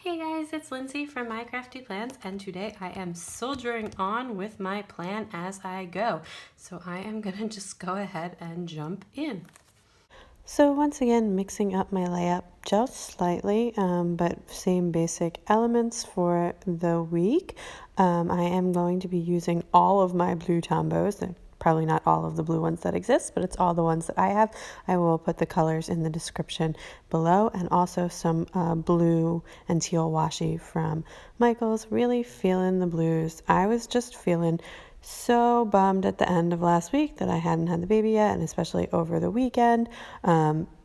Hey guys, it's Lindsay from My Crafty Plans, and today I am soldiering on with my plan as I go. So I am gonna just go ahead and jump in. So once again, mixing up my layup just slightly, but same basic elements for the week. I am going to be using all of my blue tombos. Probably not all of the blue ones that exist, but it's all the ones that I have. I will put the colors in the description below, and also some blue and teal washi from Michaels. Really feeling the blues. I was just feeling so bummed at the end of last week that I hadn't had the baby yet, and especially over the weekend.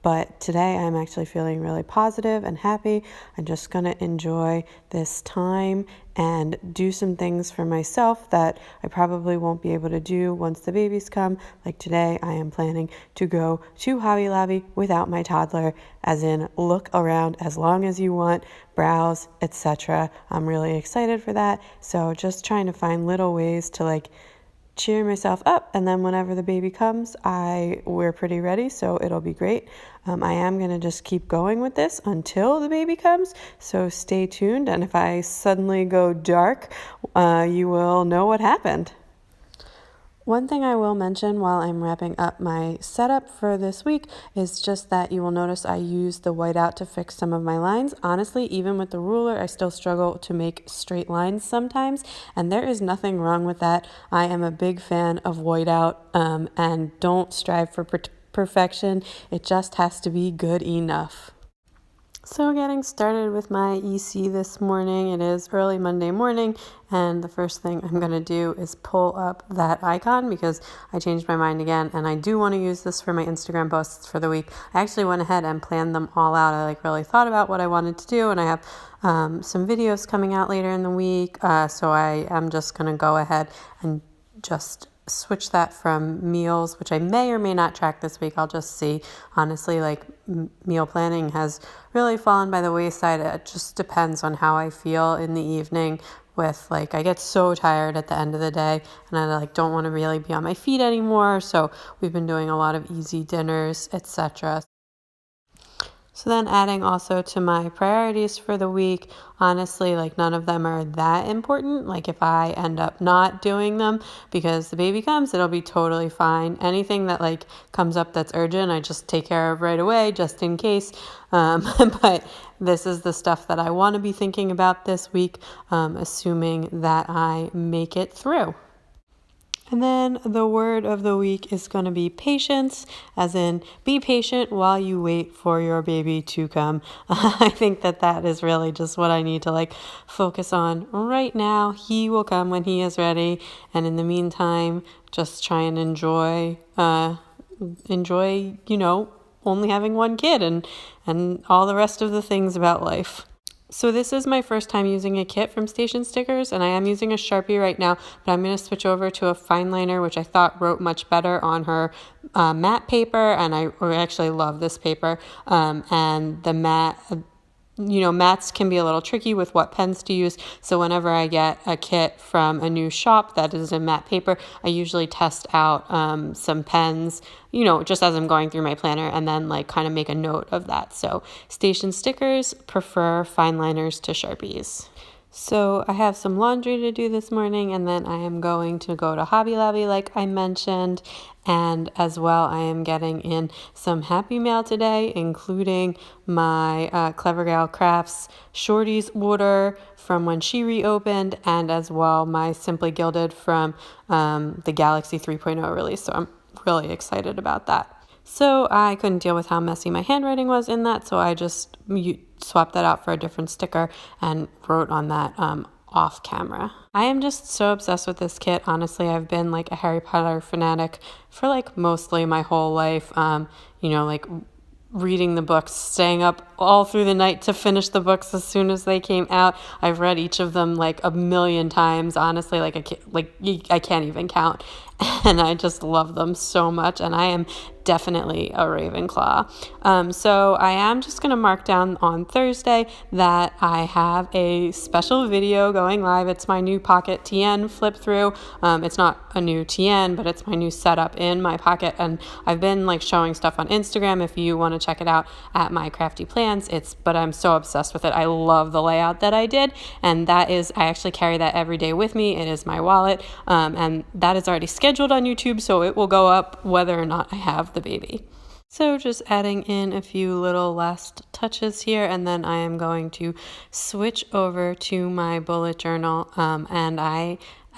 But today I'm actually feeling really positive and happy. I'm just going to enjoy this time and do some things for myself that I probably won't be able to do once the babies come. Like today, I am planning to go to Hobby Lobby without my toddler, as in look around as long as you want, browse, etc. I'm really excited for that. So just trying to find little ways to cheer myself up, and then whenever the baby comes, we're pretty ready, so it'll be great. I am going to just keep going with this until the baby comes, so stay tuned, and if I suddenly go dark, you will know what happened. One thing I will mention while I'm wrapping up my setup for this week is just that you will notice I use the whiteout to fix some of my lines. Honestly, even with the ruler, I still struggle to make straight lines sometimes, and there is nothing wrong with that. I am a big fan of whiteout, and don't strive for perfection. It just has to be good enough. So getting started with my EC this morning. It is early Monday morning, and the first thing I'm going to do is pull up that icon because I changed my mind again, and I do want to use this for my Instagram posts for the week. I actually went ahead and planned them all out. I really thought about what I wanted to do, and I have some videos coming out later in the week, so I am just going to go ahead and just switch that from meals, which I may or may not track this week. I'll just see. Honestly, meal planning has really fallen by the wayside. It just depends on how I feel in the evening with I get so tired at the end of the day, and I don't want to really be on my feet anymore. So we've been doing a lot of easy dinners, etc. So then adding also to my priorities for the week, honestly, none of them are that important. If I end up not doing them because the baby comes, it'll be totally fine. Anything that comes up that's urgent, I just take care of right away just in case. But this is the stuff that I want to be thinking about this week, assuming that I make it through. And then the word of the week is going to be patience, as in be patient while you wait for your baby to come. I think that is really just what I need to focus on right now. He will come when he is ready. And in the meantime, just try and enjoy, only having one kid and all the rest of the things about life. So this is my first time using a kit from Station Stickers, and I am using a Sharpie right now, but I'm going to switch over to a fine liner, which I thought wrote much better on her matte paper, and I actually love this paper, and the matte... mattes can be a little tricky with what pens to use. So whenever I get a kit from a new shop that is in matte paper, I usually test out some pens, just as I'm going through my planner, and then kind of make a note of that. So Station Stickers prefer fine liners to Sharpies. So I have some laundry to do this morning, and then I am going to go to Hobby Lobby like I mentioned, and as well I am getting in some Happy Mail today, including my Clever Gal Crafts Shorties order from when she reopened, and as well my Simply Gilded from the Galaxy 3.0 release. So I'm really excited about that. So I couldn't deal with how messy my handwriting was in that, so I just swapped that out for a different sticker and wrote on that off camera. I am just so obsessed with this kit. Honestly, I've been a Harry Potter fanatic for mostly my whole life. Reading the books, staying up all through the night to finish the books as soon as they came out. I've read each of them a million times, honestly. I can't even count. and I just love them so much, and I am definitely a Ravenclaw. So I am just going to mark down on Thursday that I have a special video going live. It's my new Pocket TN flip through. It's not a new TN, but it's my new setup in my Pocket, and I've been like showing stuff on Instagram if you want to check it out at My Crafty Plans. But I'm so obsessed with it. I love the layout that I did, and that is, I actually carry that every day with me. It is my wallet, and that is already scheduled on YouTube, so it will go up whether or not I have the baby. So just adding in a few little last touches here, and then I am going to switch over to my bullet journal, and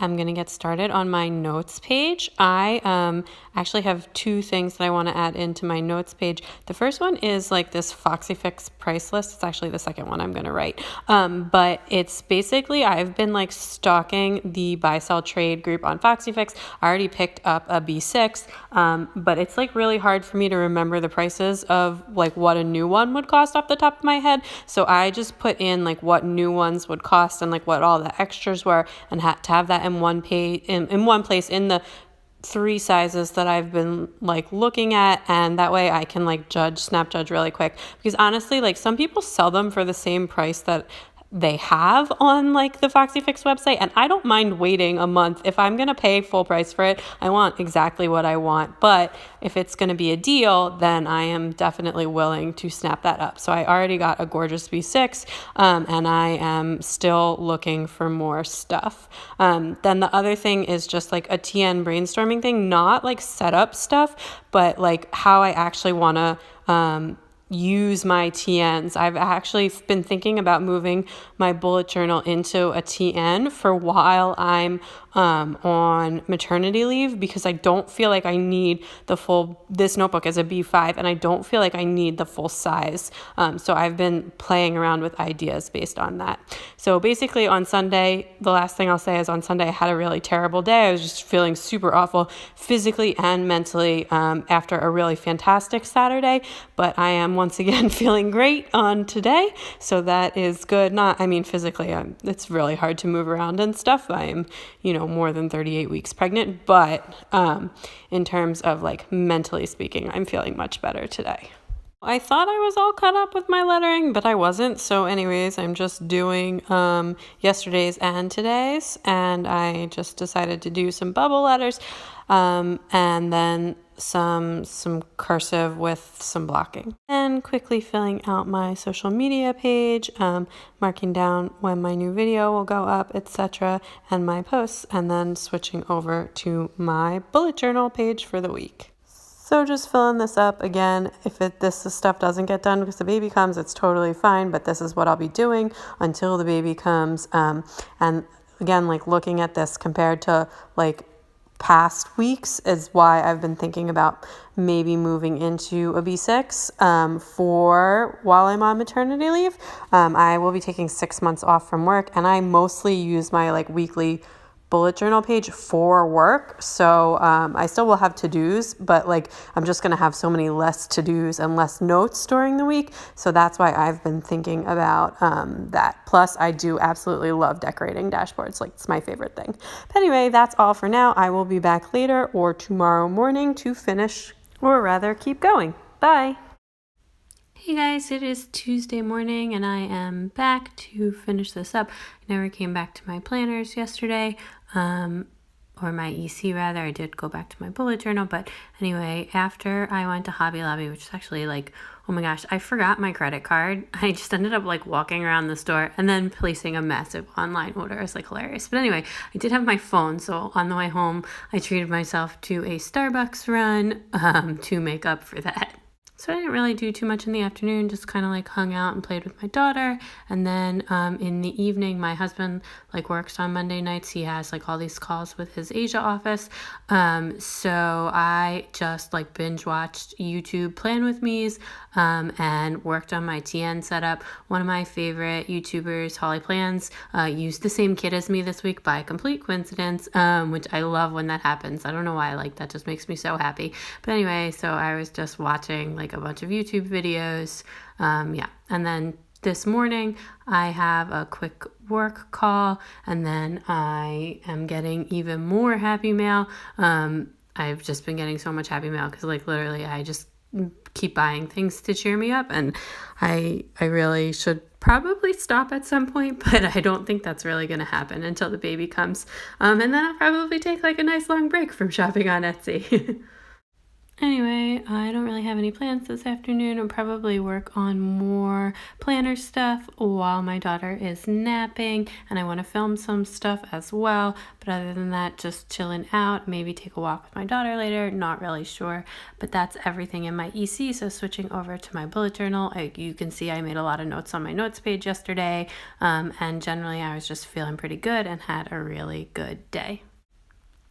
I'm going to get started on my notes page. I actually have two things that I want to add into my notes page. The first one is like this Foxy Fix price list. It's actually the second one I'm going to write. But it's basically, I've been like stalking the buy sell trade group on Foxy Fix. I already picked up a B6, but it's like really hard for me to remember the prices of like what a new one would cost off the top of my head. So I just put in like what new ones would cost and like what all the extras were, and had to have that in one page, in one place in the 3 sizes that I've been like looking at, and that way I can like snap judge really quick, because honestly, like some people sell them for the same price that they have on like the Foxy Fix website, and I don't mind waiting a month. If I'm gonna pay full price for it, I want exactly what I want. But if it's gonna be a deal, then I am definitely willing to snap that up. So I already got a gorgeous B6, and I am still looking for more stuff. Then the other thing is just like a TN brainstorming thing, not like setup stuff, but like how I actually wanna use my TNs. I've actually been thinking about moving my bullet journal into a TN for while I'm on maternity leave, because I don't feel like I need the full, this notebook is a B5, and I don't feel like I need the full size. So I've been playing around with ideas based on that. So basically on Sunday, the last thing I'll say is on Sunday I had a really terrible day. I was just feeling super awful physically and mentally after a really fantastic Saturday, but I am once again feeling great on today. So that is good. Physically, it's really hard to move around and stuff. I am, more than 38 weeks pregnant, but in terms of like mentally speaking, I'm feeling much better today. I thought I was all caught up with my lettering, but I wasn't. So anyways, I'm just doing yesterday's and today's, and I just decided to do some bubble letters, and then some cursive with some blocking, and quickly filling out my social media page, marking down when my new video will go up, etc., and my posts, and then switching over to my bullet journal page for the week. So just filling this up again. If this stuff doesn't get done because the baby comes, it's totally fine, but this is what I'll be doing until the baby comes. And again, like looking at this compared to like past weeks is why I've been thinking about maybe moving into a B6 for while I'm on maternity leave. I will be taking 6 months off from work, and I mostly use my like weekly bullet journal page for work. So I still will have to-dos, but like I'm just going to have so many less to-dos and less notes during the week. So that's why I've been thinking about that. Plus, I do absolutely love decorating dashboards. Like, it's my favorite thing. But anyway, that's all for now. I will be back later or tomorrow morning to finish, or rather keep going. Bye. Hey guys, it is Tuesday morning and I am back to finish this up. I never came back to my planners yesterday, or my EC rather. I did go back to my bullet journal, but anyway, after I went to Hobby Lobby, which is actually like, oh my gosh, I forgot my credit card. I just ended up like walking around the store and then placing a massive online order. It's like hilarious. But anyway, I did have my phone, so on the way home, I treated myself to a Starbucks run to make up for that. So I didn't really do too much in the afternoon, just kind of like hung out and played with my daughter. And then in the evening, my husband like works on Monday nights. He has like all these calls with his Asia office. So I just like binge watched YouTube Plan With Me's and worked on my TN setup. One of my favorite YouTubers, Holly Plans, used the same kit as me this week by complete coincidence, which I love when that happens. I don't know why, like that just makes me so happy. But anyway, so I was just watching like a bunch of YouTube videos, and then this morning I have a quick work call, and then I am getting even more happy mail. I've just been getting so much happy mail because like literally I just keep buying things to cheer me up, and I really should probably stop at some point, but I don't think that's really going to happen until the baby comes. And then I'll probably take like a nice long break from shopping on Etsy. Anyway, I don't really have any plans this afternoon. I'll probably work on more planner stuff while my daughter is napping, and I want to film some stuff as well. But other than that, just chilling out, maybe take a walk with my daughter later, not really sure. But that's everything in my EC. So switching over to my bullet journal, you can see I made a lot of notes on my notes page yesterday, and generally I was just feeling pretty good and had a really good day.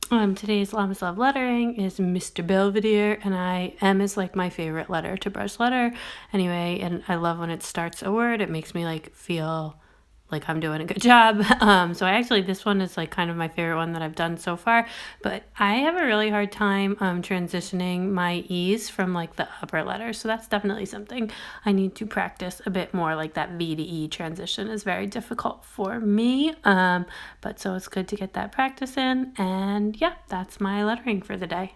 Today's Llamas Love lettering is Mr. Belvedere, and M is like my favorite letter to brush letter anyway, and I love when it starts a word. It makes me like feel like I'm doing a good job. This one is like kind of my favorite one that I've done so far, but I have a really hard time transitioning my E's from like the upper letters. So that's definitely something I need to practice a bit more. Like that V to E transition is very difficult for me. But so it's good to get that practice in. And yeah, that's my lettering for the day.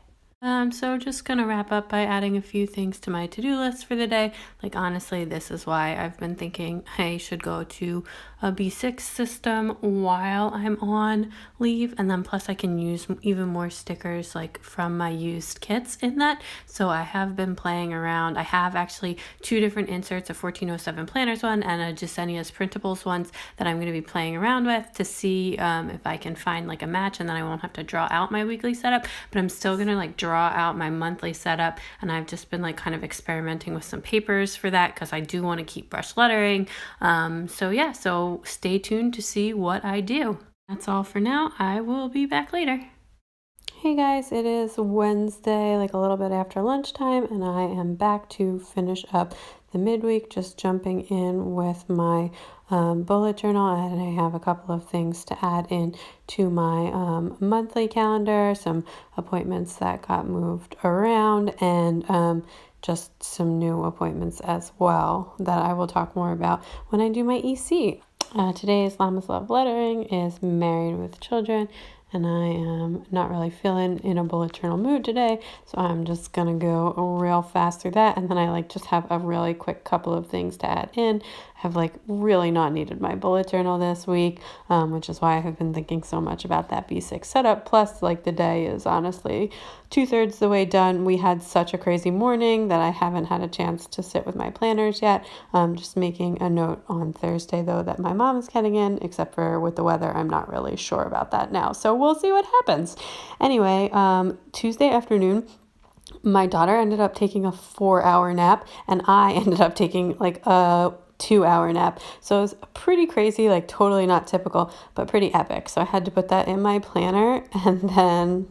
So just gonna wrap up by adding a few things to my to-do list for the day. Like honestly, this is why I've been thinking I should go to a B6 system while I'm on leave, and then plus I can use even more stickers like from my used kits in that. So I have been playing around. I have actually 2 different inserts, a 1407 planners one and a Jasenia's printables ones that I'm going to be playing around with to see if I can find like a match, and then I won't have to draw out my weekly setup, but I'm still going to like draw out my monthly setup, and I've just been like kind of experimenting with some papers for that because I do want to keep brush lettering. So stay tuned to see what I do. That's all for now. I will be back later. Hey guys, it is Wednesday, like a little bit after lunchtime, and I am back to finish up the midweek, just jumping in with my bullet journal, and I have a couple of things to add in to my monthly calendar, some appointments that got moved around, and just some new appointments as well that I will talk more about when I do my EC. Today's Llamas Love lettering is Married with Children, and I am not really feeling in a bullet journal mood today, so I'm just gonna go real fast through that, and then I just have a really quick couple of things to add in. I have really not needed my bullet journal this week, which is why I have been thinking so much about that B6 setup. Plus, the day is honestly 2/3 the way done. We had such a crazy morning that I haven't had a chance to sit with my planners yet. Just making a note on Thursday though that my mom is getting in, except for with the weather, I'm not really sure about that now. So we'll see what happens. Anyway, Tuesday afternoon, my daughter ended up taking a 4-hour nap, and I ended up taking a 2-hour nap. So it was pretty crazy, totally not typical, but pretty epic. So I had to put that in my planner, and then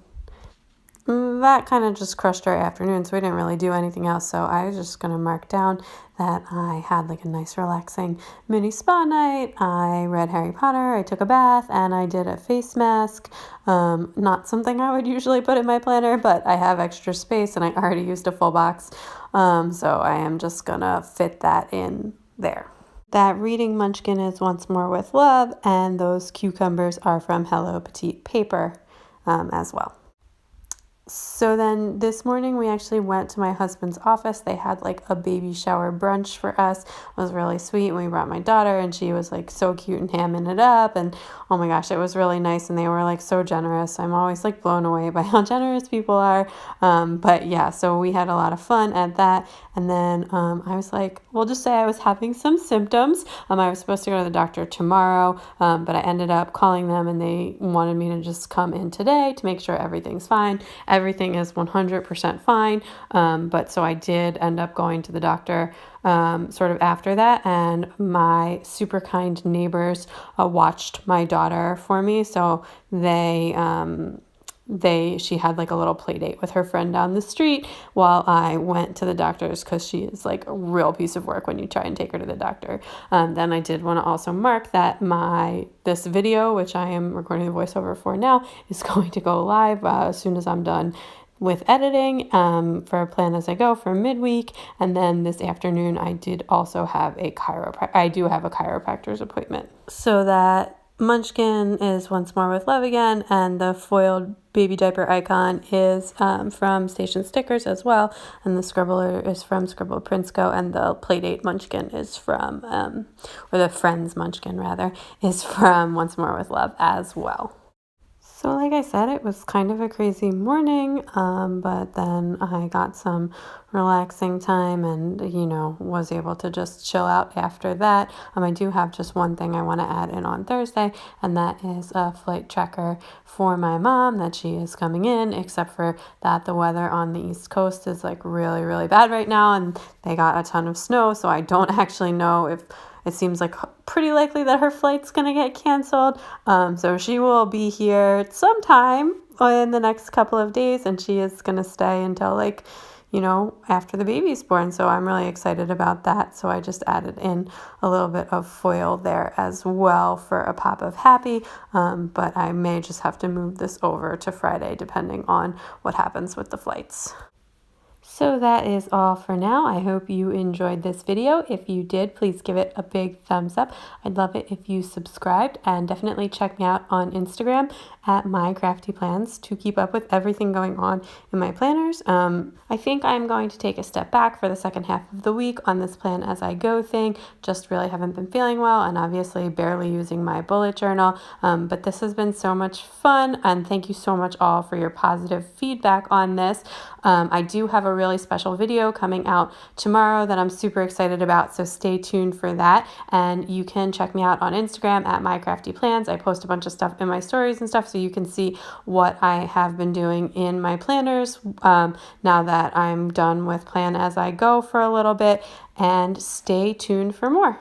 that kind of just crushed our afternoon, so we didn't really do anything else. So I was just going to mark down that I had a nice relaxing mini spa night. I read Harry Potter, I took a bath, and I did a face mask. Not something I would usually put in my planner, but I have extra space and I already used a full box. So I am just going to fit that in there. That reading munchkin is Once More with Love, and those cucumbers are from Hello Petite Paper as well. So then this morning we actually went to my husband's office. They had a baby shower brunch for us. It was really sweet. And we brought my daughter, and she was so cute and hamming it up. And oh my gosh, it was really nice. And they were so generous. I'm always blown away by how generous people are. But yeah, so we had a lot of fun at that. And then I was we'll just say I was having some symptoms. I was supposed to go to the doctor tomorrow, but I ended up calling them, and they wanted me to just come in today to make sure everything's fine. Everything is 100% fine. But so I did end up going to the doctor sort of after that, and my super kind neighbors watched my daughter for me. So she had a little play date with her friend down the street while I went to the doctor's, because she is a real piece of work when you try and take her to the doctor. Then I did want to also mark that this video, which I am recording the voiceover for now, is going to go live as soon as I'm done with editing for Plan As I Go for midweek. And then this afternoon I did also have a chiropractor's appointment. So that Munchkin is Once More with Love Again, and the foiled baby diaper icon is from Station Stickers as well, and the Scribbler is from Scribble Prinsco, and the Playdate Munchkin is from, or the Friends Munchkin rather, is from Once More with Love as well. So like I said, it was kind of a crazy morning, but then I got some relaxing time and, was able to just chill out after that. I do have just one thing I want to add in on Thursday, and that is a flight tracker for my mom that she is coming in, except for that the weather on the East Coast is like really, really bad right now, and they got a ton of snow, so I don't actually know if it seems like pretty likely that her flight's going to get canceled. So she will be here sometime in the next couple of days, and she is going to stay until after the baby's born. So I'm really excited about that. So I just added in a little bit of foil there as well for a pop of happy. But I may just have to move this over to Friday depending on what happens with the flights. So that is all for now. I hope you enjoyed this video. If you did, please give it a big thumbs up. I'd love it if you subscribed, and definitely check me out on Instagram at mycraftyplans to keep up with everything going on in my planners. I think I'm going to take a step back for the second half of the week on this Plan As I Go thing. Just really haven't been feeling well, and obviously barely using my bullet journal. But this has been so much fun, and thank you so much all for your positive feedback on this. I do have a really special video coming out tomorrow that I'm super excited about, so stay tuned for that. And you can check me out on Instagram at mycraftyplans. I post a bunch of stuff in my stories and stuff, so you can see what I have been doing in my planners now that I'm done with Plan As I Go for a little bit. And stay tuned for more.